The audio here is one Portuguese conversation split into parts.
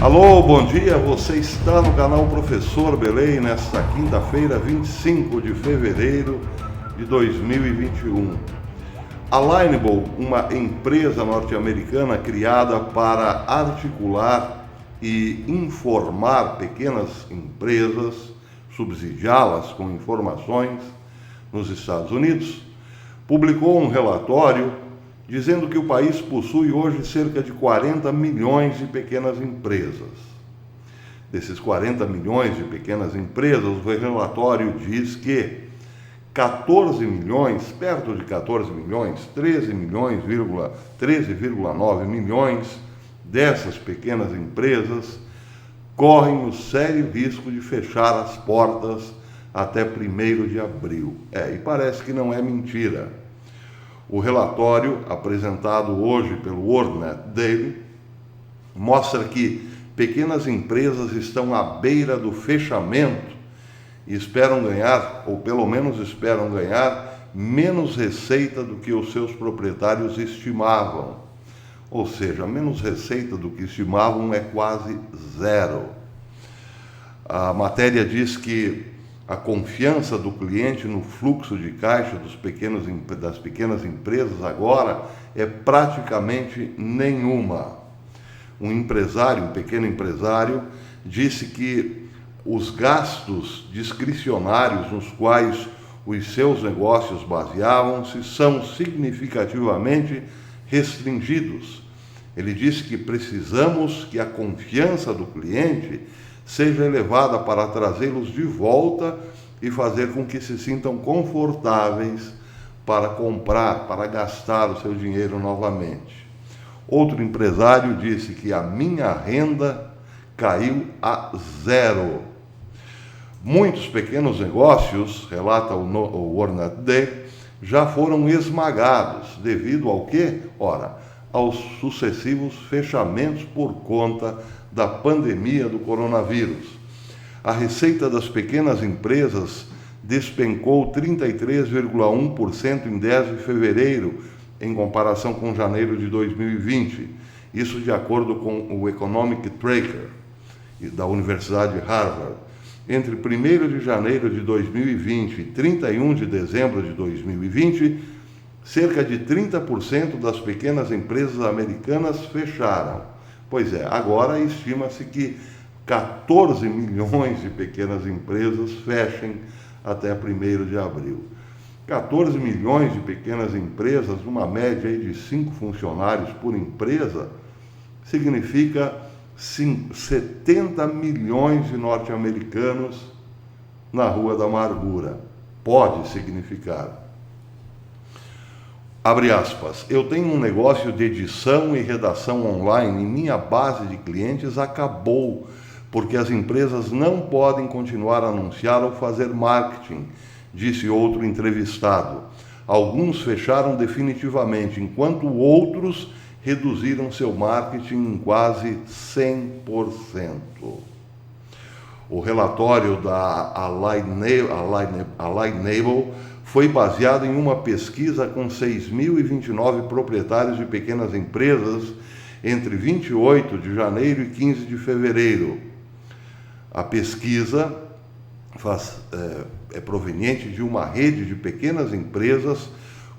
Alô, bom dia, você está no canal Professor Belém nesta quinta-feira, 25 de fevereiro de 2021. A Lineable, uma empresa norte-americana criada para articular e informar pequenas empresas, subsidiá-las com informações nos Estados Unidos, publicou um relatório dizendo que o país possui hoje cerca de 40 milhões de pequenas empresas. Desses 40 milhões de pequenas empresas, o relatório diz que 14 milhões, perto de 14 milhões, 13,9 milhões dessas pequenas empresas correm o sério risco de fechar as portas até 1º de abril. E parece que não é mentira. O relatório, apresentado hoje pelo WorldNet Daily, mostra que pequenas empresas estão à beira do fechamento e esperam ganhar, ou pelo menos esperam ganhar, menos receita do que os seus proprietários estimavam. Ou seja, menos receita do que estimavam é quase zero. A matéria diz que a confiança do cliente no fluxo de caixa das pequenas empresas agora é praticamente nenhuma. Um pequeno empresário, disse que os gastos discricionários nos quais os seus negócios baseavam-se são significativamente restringidos. Ele disse que precisamos que a confiança do cliente seja elevada para trazê-los de volta e fazer com que se sintam confortáveis para comprar, para gastar o seu dinheiro novamente. Outro empresário disse que a minha renda caiu a zero. Muitos pequenos negócios, relata o WorldNet Daily, já foram esmagados devido ao quê? Aos sucessivos fechamentos por conta da pandemia do coronavírus. A receita das pequenas empresas despencou 33,1% em 10 de fevereiro, em comparação com janeiro de 2020. Isso de acordo com o Economic Tracker da Universidade de Harvard. Entre 1º de janeiro de 2020 e 31 de dezembro de 2020, cerca de 30% das pequenas empresas americanas fecharam. Pois é, agora estima-se que 14 milhões de pequenas empresas fechem até 1º de abril. 14 milhões de pequenas empresas, numa média de 5 funcionários por empresa, significa 70 milhões de norte-americanos na Rua da Amargura. Pode significar. Abre aspas, eu tenho um negócio de edição e redação online e minha base de clientes acabou, porque as empresas não podem continuar a anunciar ou fazer marketing, disse outro entrevistado. Alguns fecharam definitivamente, enquanto outros reduziram seu marketing em quase 100%. O relatório da Lineable foi baseado em uma pesquisa com 6.029 proprietários de pequenas empresas entre 28 de janeiro e 15 de fevereiro. A pesquisa é proveniente de uma rede de pequenas empresas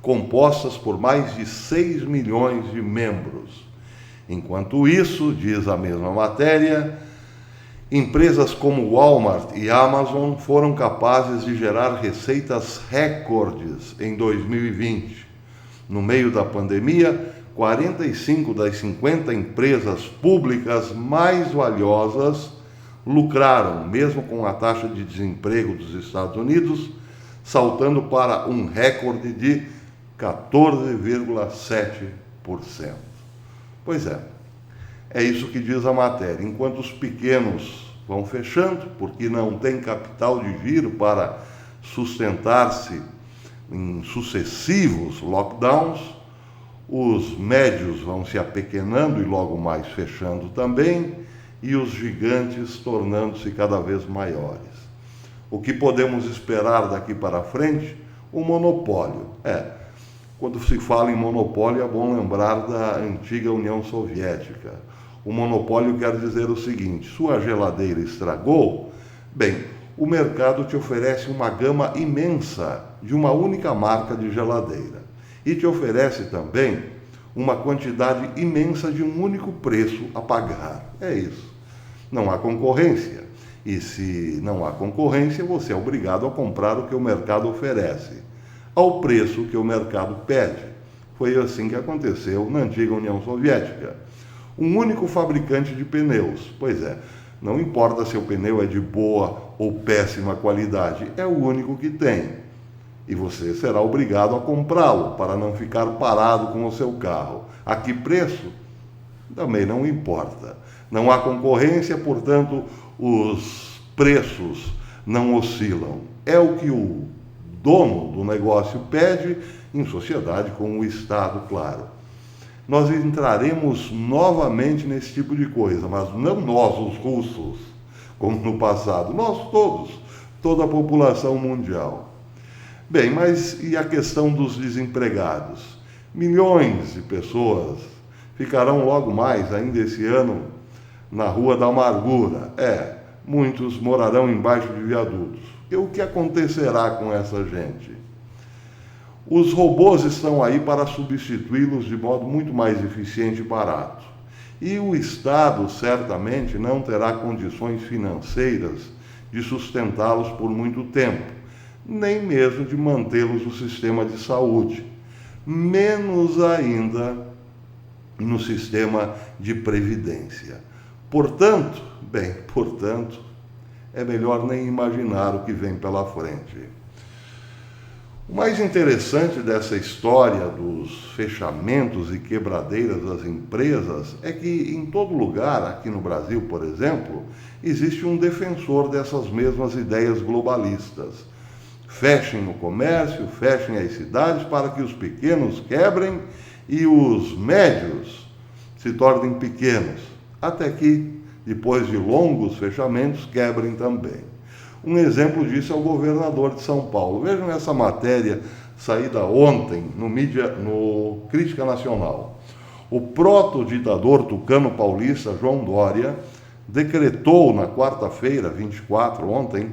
compostas por mais de 6 milhões de membros. Enquanto isso, diz a mesma matéria, empresas como Walmart e Amazon foram capazes de gerar receitas recordes em 2020. No meio da pandemia, 45 das 50 empresas públicas mais valiosas lucraram, mesmo com a taxa de desemprego dos Estados Unidos saltando para um recorde de 14,7%. Pois é isso que diz a matéria. Enquanto os pequenos vão fechando, porque não tem capital de giro para sustentar-se em sucessivos lockdowns, os médios vão se apequenando e logo mais fechando também, e os gigantes tornando-se cada vez maiores. O que podemos esperar daqui para frente? O monopólio. Quando se fala em monopólio, é bom lembrar da antiga União Soviética. O monopólio quer dizer o seguinte: sua geladeira estragou, bem, o mercado te oferece uma gama imensa de uma única marca de geladeira e te oferece também uma quantidade imensa de um único preço a pagar. É isso. Não há concorrência. E se não há concorrência, você é obrigado a comprar o que o mercado oferece, ao preço que o mercado pede. Foi assim que aconteceu na antiga União Soviética. Um único fabricante de pneus. Pois é, não importa se o pneu é de boa ou péssima qualidade, é o único que tem. E você será obrigado a comprá-lo para não ficar parado com o seu carro. A que preço? Também não importa. Não há concorrência, portanto, os preços não oscilam. É o que o dono do negócio pede, em sociedade com o Estado, claro. Nós entraremos novamente nesse tipo de coisa, mas não nós, os russos, como no passado, nós todos, toda a população mundial. Bem, mas e a questão dos desempregados? Milhões de pessoas ficarão logo mais, ainda esse ano, na Rua da Amargura. Muitos morarão embaixo de viadutos. E o que acontecerá com essa gente? Os robôs estão aí para substituí-los de modo muito mais eficiente e barato. E o Estado certamente não terá condições financeiras de sustentá-los por muito tempo, nem mesmo de mantê-los no sistema de saúde, menos ainda no sistema de previdência. Portanto, é melhor nem imaginar o que vem pela frente. O mais interessante dessa história dos fechamentos e quebradeiras das empresas é que em todo lugar, aqui no Brasil, por exemplo, existe um defensor dessas mesmas ideias globalistas. Fechem o comércio, fechem as cidades para que os pequenos quebrem e os médios se tornem pequenos, até que, depois de longos fechamentos, quebrem também. Um exemplo disso é o governador de São Paulo. Vejam essa matéria saída ontem no Crítica Nacional. O proto-ditador tucano paulista João Dória decretou na quarta-feira, 24, ontem,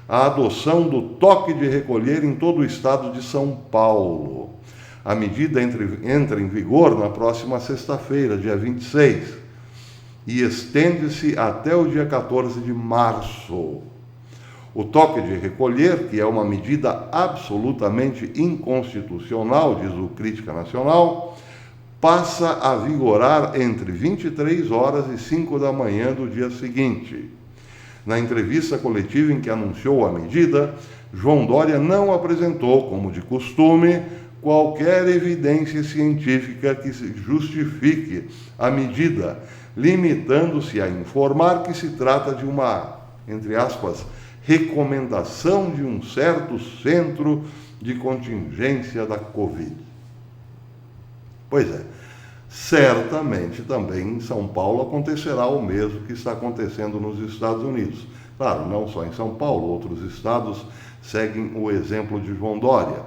a adoção do toque de recolher em todo o estado de São Paulo. A medida entra em vigor na próxima sexta-feira, dia 26, e estende-se até o dia 14 de março. O toque de recolher, que é uma medida absolutamente inconstitucional, diz o Crítica Nacional, passa a vigorar entre 23 horas e 5 da manhã do dia seguinte. Na entrevista coletiva em que anunciou a medida, João Dória não apresentou, como de costume, qualquer evidência científica que justifique a medida, limitando-se a informar que se trata de uma, entre aspas, recomendação de um certo centro de contingência da Covid. Pois é, certamente também em São Paulo acontecerá o mesmo que está acontecendo nos Estados Unidos. Claro, não só em São Paulo, outros estados seguem o exemplo de João Dória.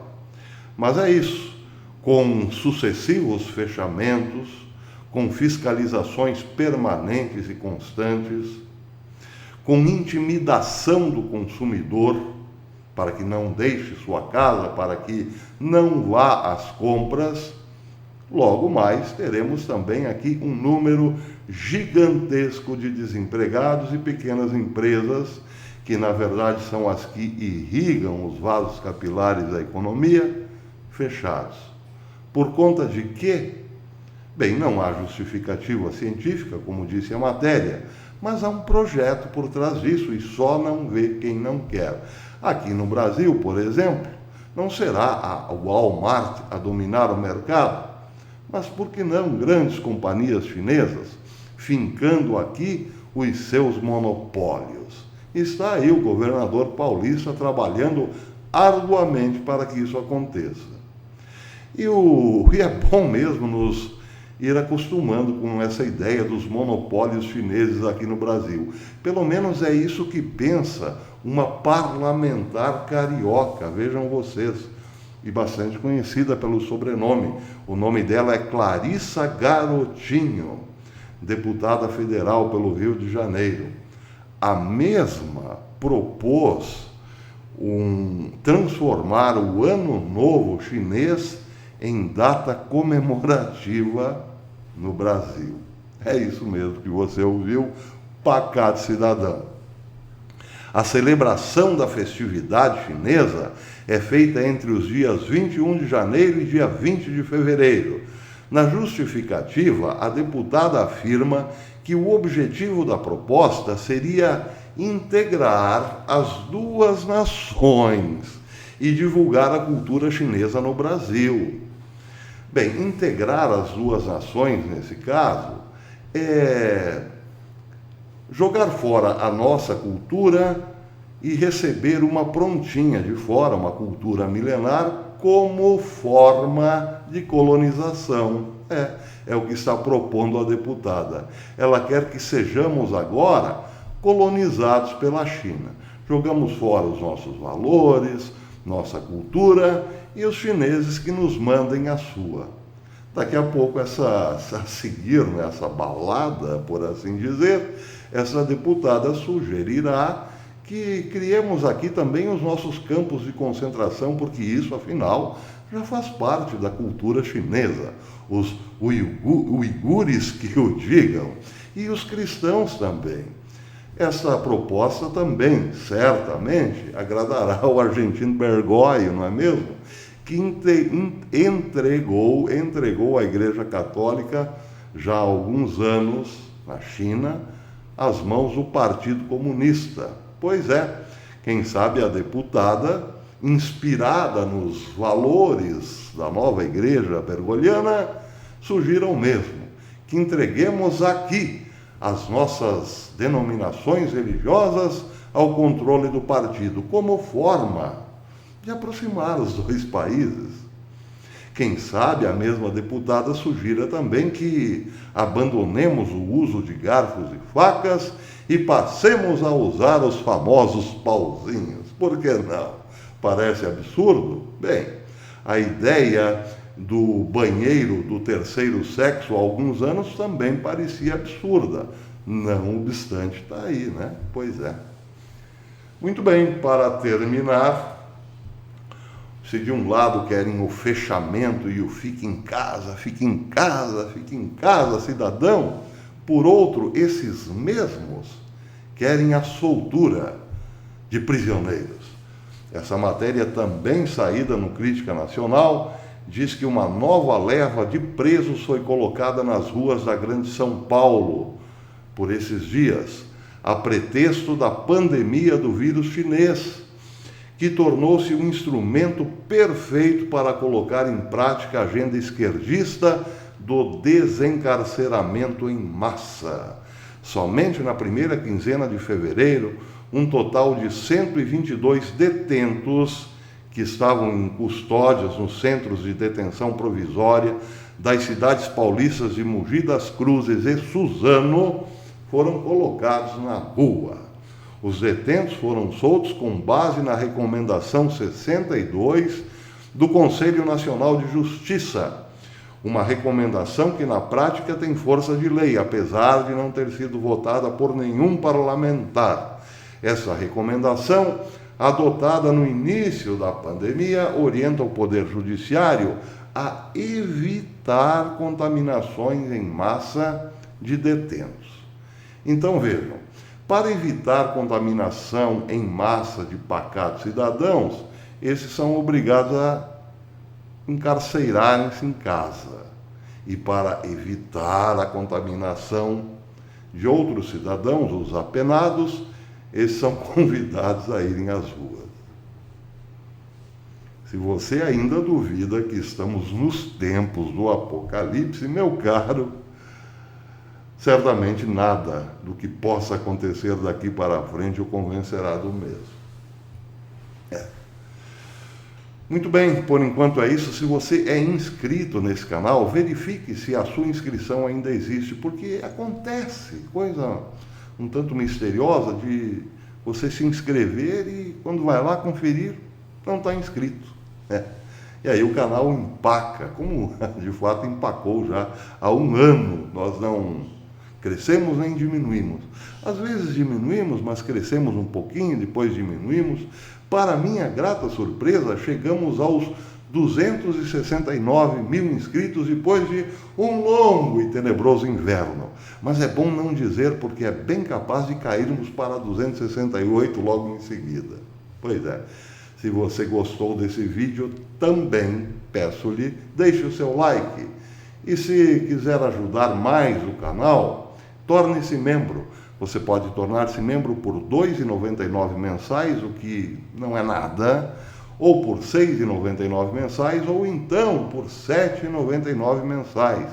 Mas é isso, com sucessivos fechamentos, com fiscalizações permanentes e constantes, com intimidação do consumidor, para que não deixe sua casa, para que não vá às compras, logo mais teremos também aqui um número gigantesco de desempregados e pequenas empresas, que na verdade são as que irrigam os vasos capilares da economia, fechados. Por conta de quê? Bem, não há justificativa científica, como disse a matéria, mas há um projeto por trás disso e só não vê quem não quer. Aqui no Brasil, por exemplo, não será o Walmart a dominar o mercado, mas por que não grandes companhias chinesas fincando aqui os seus monopólios? Está aí o governador paulista trabalhando arduamente para que isso aconteça. E é bom mesmo nos ir acostumando com essa ideia dos monopólios chineses aqui no Brasil. Pelo menos é isso que pensa uma parlamentar carioca, vejam vocês, e bastante conhecida pelo sobrenome. O nome dela é Clarissa Garotinho. deputada federal pelo Rio de Janeiro. A mesma propôs transformar o Ano Novo Chinês em data comemorativa no Brasil. É isso mesmo que você ouviu, pacato cidadão. A celebração da festividade chinesa é feita entre os dias 21 de janeiro e dia 20 de fevereiro. Na justificativa, a deputada afirma que o objetivo da proposta seria integrar as duas nações e divulgar a cultura chinesa no Brasil. Bem, integrar as duas nações, nesse caso, é jogar fora a nossa cultura e receber uma prontinha de fora, uma cultura milenar, como forma de colonização. É o que está propondo a deputada. Ela quer que sejamos agora colonizados pela China. Jogamos fora os nossos valores, nossa cultura, e os chineses que nos mandem a sua. Daqui a pouco, a seguir, essa balada, por assim dizer, essa deputada sugerirá que criemos aqui também os nossos campos de concentração, porque isso, afinal, já faz parte da cultura chinesa. Os uigures que o digam, e os cristãos também. Essa proposta também, certamente, agradará ao argentino Bergoglio, não é mesmo? Que entregou à Igreja Católica, já há alguns anos, na China, às mãos do Partido Comunista. Pois é, quem sabe a deputada, inspirada nos valores da nova Igreja bergogliana, sugira o mesmo, que entreguemos aqui as nossas denominações religiosas ao controle do partido, como forma de aproximar os dois países. Quem sabe a mesma deputada sugira também que abandonemos o uso de garfos e facas e passemos a usar os famosos pauzinhos. Por que não? Parece absurdo? Bem, a ideia do banheiro do terceiro sexo há alguns anos também parecia absurda. Não obstante, está aí, né? Pois é. Muito bem, para terminar, se de um lado querem o fechamento e o fique em casa, fique em casa, fique em casa, cidadão, por outro, esses mesmos querem a soltura de prisioneiros. Essa matéria, também saída no Crítica Nacional, diz que uma nova leva de presos foi colocada nas ruas da Grande São Paulo por esses dias, a pretexto da pandemia do vírus chinês, que tornou-se um instrumento perfeito para colocar em prática a agenda esquerdista do desencarceramento em massa. Somente na primeira quinzena de fevereiro, um total de 122 detentos que estavam em custódias nos centros de detenção provisória das cidades paulistas de Mogi das Cruzes e Suzano foram colocados na rua. Os detentos foram soltos com base na recomendação 62 do Conselho Nacional de Justiça, uma recomendação que na prática tem força de lei, apesar de não ter sido votada por nenhum parlamentar. Essa recomendação, adotada no início da pandemia, orienta o Poder Judiciário a evitar contaminações em massa de detentos. Então vejam, para evitar contaminação em massa de pacatos cidadãos, esses são obrigados a encarcerarem-se em casa. E para evitar a contaminação de outros cidadãos, os apenados, eles são convidados a irem às ruas. Se você ainda duvida que estamos nos tempos do Apocalipse, meu caro, certamente nada do que possa acontecer daqui para frente o convencerá do mesmo. Muito bem, por enquanto é isso. Se você é inscrito nesse canal, verifique se a sua inscrição ainda existe, porque acontece coisa um tanto misteriosa de você se inscrever e quando vai lá conferir, não está inscrito. E aí o canal empaca, como de fato empacou já há um ano. Nós não Crescemos nem diminuímos. Às vezes diminuímos, mas crescemos um pouquinho, depois diminuímos. Para minha grata surpresa, chegamos aos 269 mil inscritos depois de um longo e tenebroso inverno. Mas é bom não dizer, porque é bem capaz de cairmos para 268 logo em seguida. Pois é, se você gostou desse vídeo, também peço-lhe, deixe o seu like. E se quiser ajudar mais o canal, torne-se membro. Você pode tornar-se membro por R$ 2,99 mensais, o que não é nada, ou por R$ 6,99 mensais, ou então por R$ 7,99 mensais.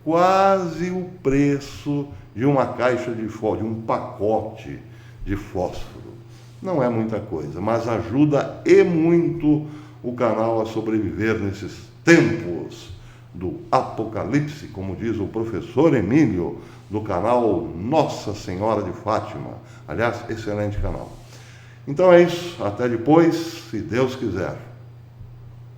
Quase o preço de uma caixa de fósforo, de um pacote de fósforo. Não é muita coisa, mas ajuda e muito o canal a sobreviver nesses tempos do apocalipse, como diz o professor Emílio, do canal Nossa Senhora de Fátima. Aliás, excelente canal. Então é isso, até depois, se Deus quiser.